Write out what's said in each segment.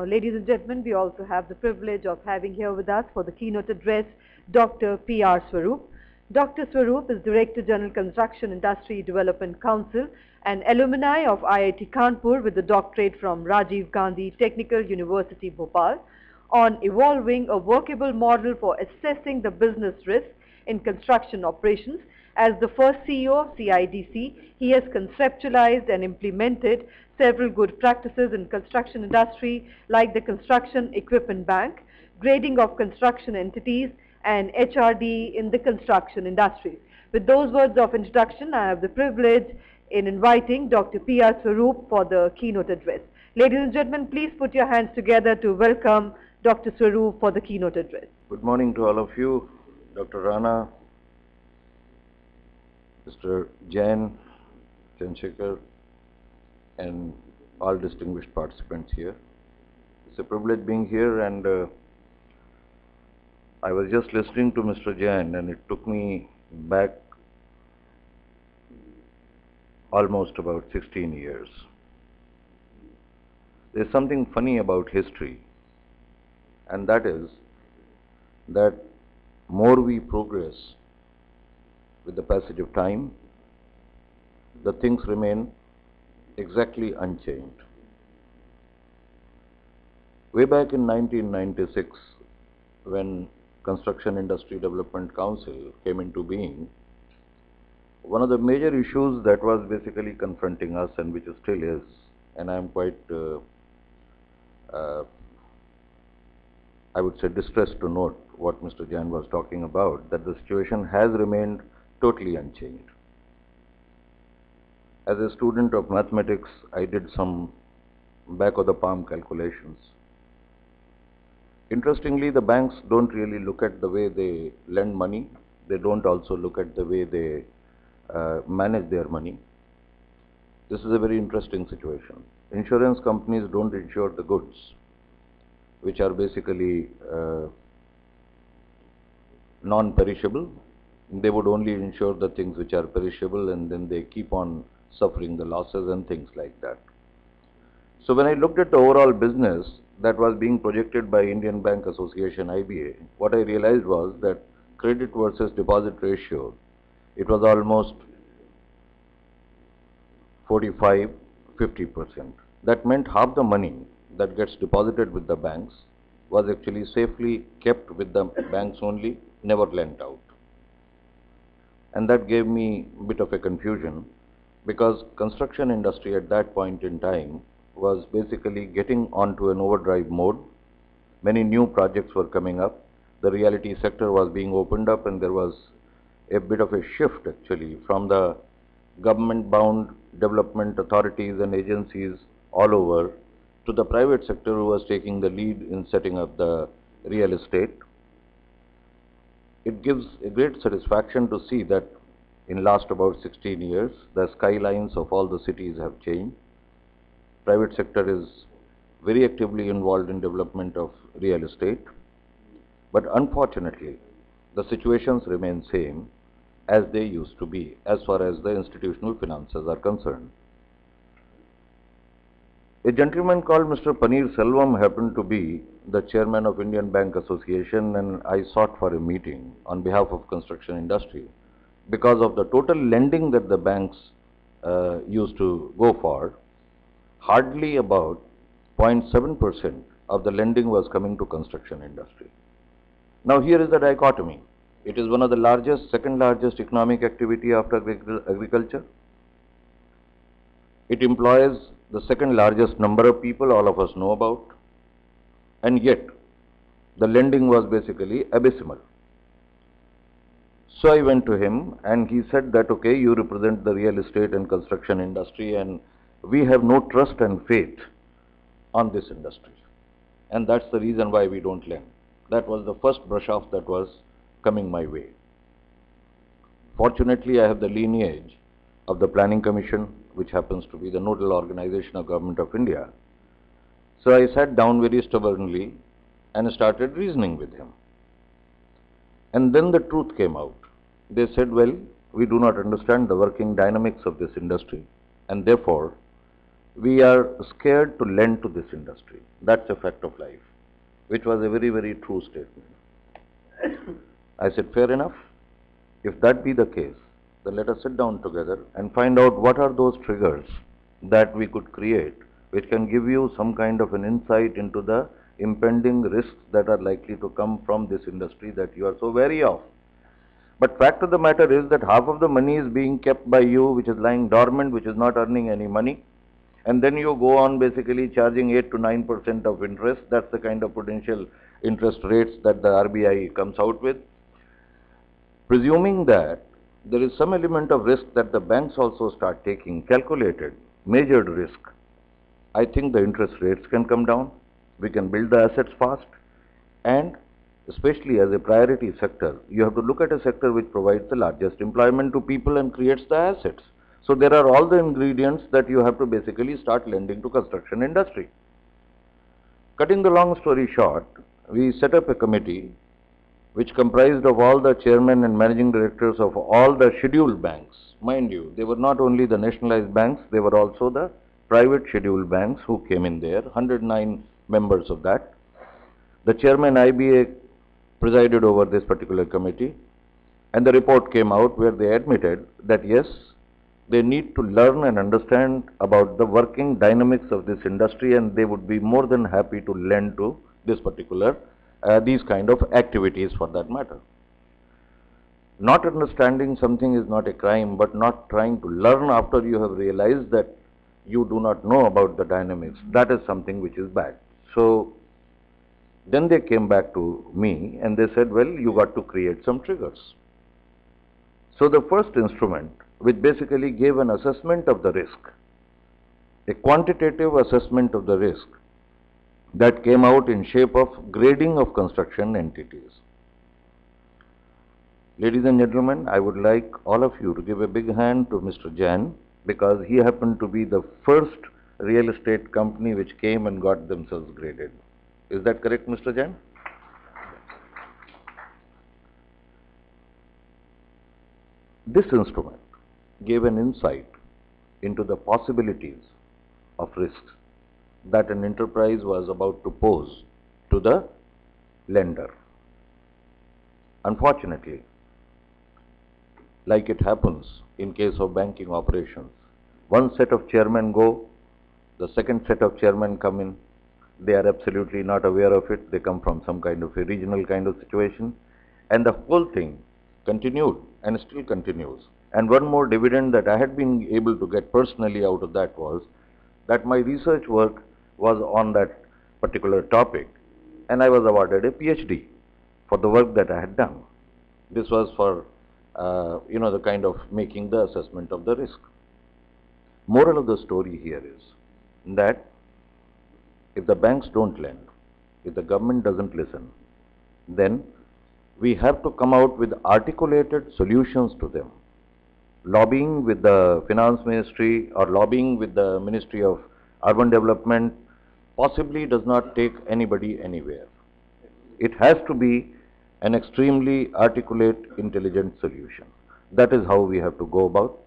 ladies and gentlemen, we also have the privilege of having here with us for the keynote address Dr. P.R. Swaroop. Dr. Swaroop is Director General Construction Industry Development Council and alumni of IIT Kanpur with a doctorate from Rajiv Gandhi Technical University, Bhopal, on evolving a workable model for assessing the business risk in construction operations. As the first CEO of CIDC, he has conceptualized and implemented several good practices in construction industry like the Construction Equipment Bank, grading of construction entities, and HRD in the construction industry. With those words of introduction, I have the privilege in inviting Dr. P.R. Swaroop for the keynote address. Ladies and gentlemen, please put your hands together to welcome Dr. Swaroop for the keynote address. Good morning to all of you, Dr. Rana, Mr. Jain, Chandrasekhar, and all distinguished participants here. It's a privilege being here, and I was just listening to Mr. Jain, and it took me back almost about 16 years. There's something funny about history, and that is that more we progress with the passage of time, the things remain exactly unchanged. Way back in 1996, when Construction Industry Development Council came into being, one of the major issues that was basically confronting us, and which still is, and I am quite, I would say, distressed to note what Mr. Jain was talking about, that the situation has remained totally unchanged. As a student of mathematics, I did some back-of-the-palm calculations. Interestingly, the banks don't really look at the way they lend money. They don't also look at the way they manage their money. This is a very interesting situation. Insurance companies don't insure the goods, which are basically non-perishable. They would only insure the things which are perishable, and then they keep on suffering the losses and things like that. So when I looked at the overall business that was being projected by Indian Bank Association, IBA, what I realized was that credit versus deposit ratio, it was almost 45-50%. That meant half the money that gets deposited with the banks was actually safely kept with the banks only, never lent out. And that gave me a bit of a confusion, because construction industry at that point in time was basically getting onto an overdrive mode. Many new projects were coming up. The realty sector was being opened up, and there was a bit of a shift actually from the government-bound development authorities and agencies all over to the private sector, who was taking the lead in setting up the real estate. It gives a great satisfaction to see that in last about 16 years, the skylines of all the cities have changed. Private sector is very actively involved in development of real estate. But unfortunately, the situations remain same as they used to be as far as the institutional finances are concerned. A gentleman called Mr. Paneer Selvam happened to be the chairman of Indian Bank Association, and I sought for a meeting on behalf of construction industry because of the total lending that the banks used to go for. Hardly about 0.7% of the lending was coming to construction industry. Now here is the dichotomy. It is one of the largest, second largest economic activity after agriculture. It employs the second largest number of people all of us know about, and yet the lending was basically abysmal. So I went to him, and he said that, okay, you represent the real estate and construction industry, and we have no trust and faith on this industry, and that's the reason why we don't lend. That was the first brush off that was coming my way. Fortunately, I have the lineage of the Planning Commission, which happens to be the nodal organization of Government of India. So I sat down very stubbornly and started reasoning with him. And then the truth came out. They said, well, we do not understand the working dynamics of this industry, and therefore we are scared to lend to this industry. That's a fact of life, which was a very, very true statement. I said, fair enough. If that be the case, then let us sit down together and find out what are those triggers that we could create, which can give you some kind of an insight into the impending risks that are likely to come from this industry that you are so wary of. But fact of the matter is that half of the money is being kept by you, which is lying dormant, which is not earning any money. And then you go on basically charging 8 to 9% of interest. That's the kind of potential interest rates that the RBI comes out with. Presuming that there is some element of risk that the banks also start taking, calculated, measured risk, I think the interest rates can come down. We can build the assets fast, and especially as a priority sector, you have to look at a sector which provides the largest employment to people and creates the assets. So there are all the ingredients that you have to basically start lending to construction industry. Cutting the long story short, we set up a committee which comprised of all the chairmen and managing directors of all the scheduled banks. Mind you, they were not only the nationalized banks, they were also the private scheduled banks who came in there, 109 members of that. The chairman IBA presided over this particular committee, and the report came out where they admitted that yes, they need to learn and understand about the working dynamics of this industry, and they would be more than happy to lend to this particular, these kind of activities for that matter. Not understanding something is not a crime, but not trying to learn after you have realized that you do not know about the dynamics, that is something which is bad. So then they came back to me and they said, well, you got to create some triggers. So the first instrument, which basically gave an assessment of the risk, a quantitative assessment of the risk, that came out in shape of grading of construction entities. Ladies and gentlemen, I would like all of you to give a big hand to Mr. Jain, because he happened to be the first real estate company which came and got themselves graded. Is that correct, Mr. Jain? This instrument gave an insight into the possibilities of risks that an enterprise was about to pose to the lender. Unfortunately, like it happens in case of banking operations, one set of chairmen go, the second set of chairmen come in, they are absolutely not aware of it, they come from some kind of a regional kind of situation, and the whole thing continued and still continues. And one more dividend that I had been able to get personally out of that was that my research work was on that particular topic, and I was awarded a PhD for the work that I had done. This was for, the kind of making the assessment of the risk. Moral of the story here is that if the banks don't lend, if the government doesn't listen, then we have to come out with articulated solutions to them. Lobbying with the finance ministry or lobbying with the Ministry of Urban Development possibly does not take anybody anywhere. It has to be an extremely articulate, intelligent solution. That is how we have to go about.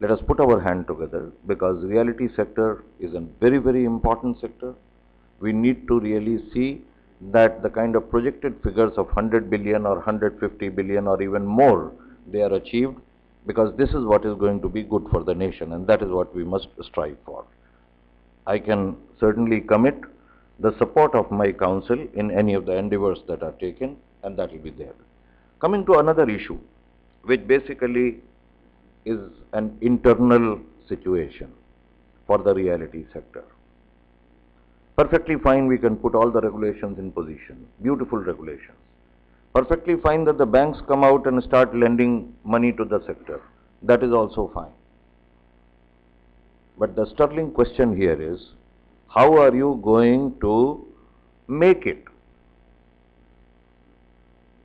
Let us put our hand together, because reality sector is a very, very important sector. We need to really see that the kind of projected figures of 100 billion or 150 billion or even more, they are achieved, because this is what is going to be good for the nation, and that is what we must strive for. I can certainly commit the support of my council in any of the endeavors that are taken, and that will be there. Coming to another issue, which basically is an internal situation for the reality sector. Perfectly fine, we can put all the regulations in position, beautiful regulations. Perfectly fine that the banks come out and start lending money to the sector. That is also fine. But the sterling question here is, how are you going to make it?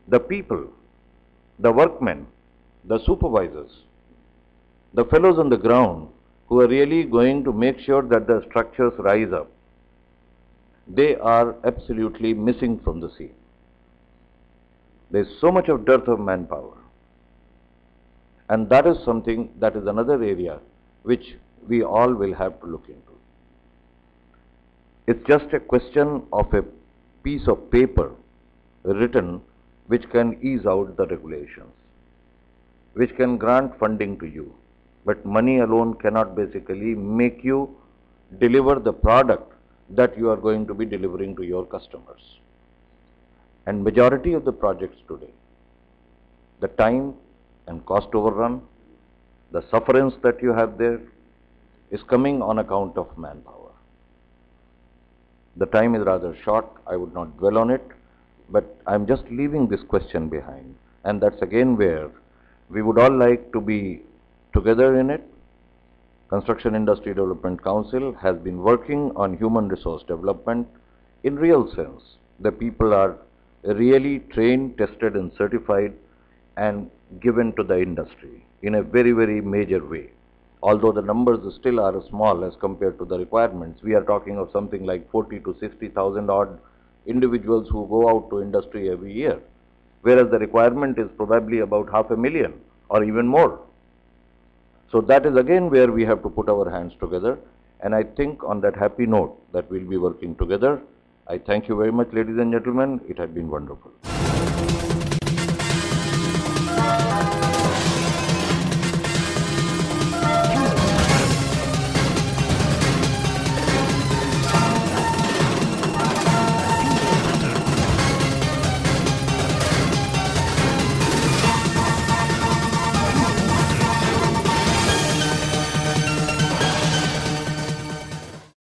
The people, the workmen, the supervisors, the fellows on the ground who are really going to make sure that the structures rise up, they are absolutely missing from the scene. There is so much of dearth of manpower, and that is something, that is another area which we all will have to look into. It's just a question of a piece of paper written which can ease out the regulations, which can grant funding to you. But money alone cannot basically make you deliver the product that you are going to be delivering to your customers. And majority of the projects today, the time and cost overrun, the sufferance that you have there is coming on account of manpower. The time is rather short, I would not dwell on it, but I am just leaving this question behind. And that's again where we would all like to be together in it. Construction Industry Development Council has been working on human resource development in real sense. The people are really trained, tested and certified and given to the industry in a very, very major way. Although the numbers still are small as compared to the requirements, we are talking of something like 40 to 60,000 odd individuals who go out to industry every year, whereas the requirement is probably about 500,000 or even more. So that is again where we have to put our hands together, and I think on that happy note that we'll be working together. I thank you very much, ladies and gentlemen. It has been wonderful.